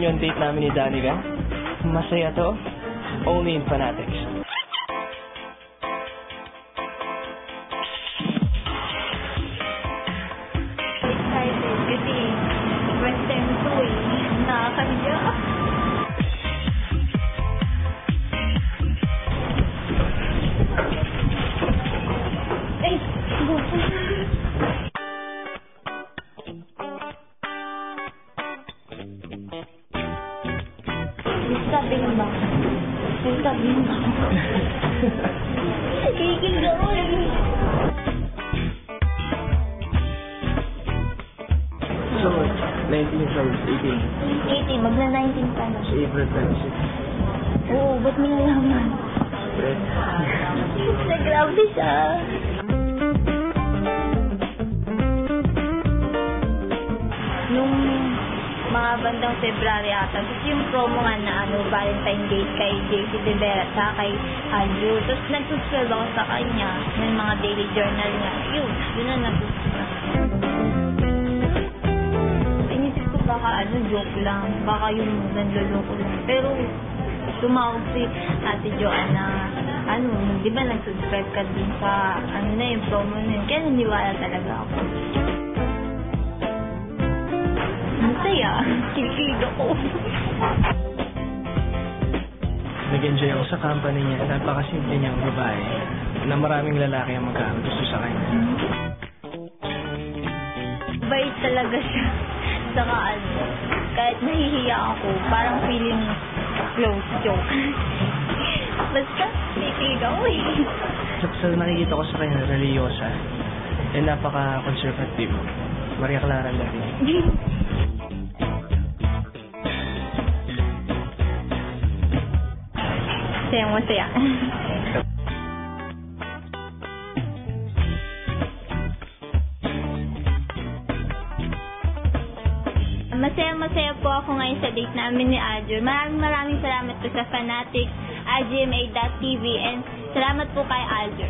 niyo ang date namin ni Danica? Masaya to. Only in Fanatics. Excited kasi first time to eh. Nakakadya. Ay, sabihin ba? Sabihin ba? Kikigil ako eh. So, 19 years old, 18. 18, magna-19 pa na. Si April 26. Oo, ba't mo nalaman? Nagrabe siya. Nung mga bandang February ata, kasi yung promo nga na Valentine Day kay JC De Vera at kay Andrew. Tapos nag-subscribe ako sa kanya ng mga daily journal niya. Yun na nag-subscribe. Inisip ko baka joke lang. Baka yung nanloloko lang. Pero tumawag si Ate Joanna di ba nag-subscribe ka din sa yung promo na yun. Kaya naniwala talaga ako. Masaya. Kilig ako. Nag-enjoy ako sa company niya. Napakasimple niyang babae na maraming lalaki ang magkagusto sa kanya. Bait talaga siya. Saka kahit nahihiya ako, parang feeling close joke. Basta, titig ako eh. Sa nakikita ko sa kanya, religyosa. Napaka-conservative. Maria Clara Larin. Masaya. Masaya po ako ngayon sa date namin ni Aljur. Maraming salamat po sa Fanatics, IGMA.TV, and salamat po kay Aljur.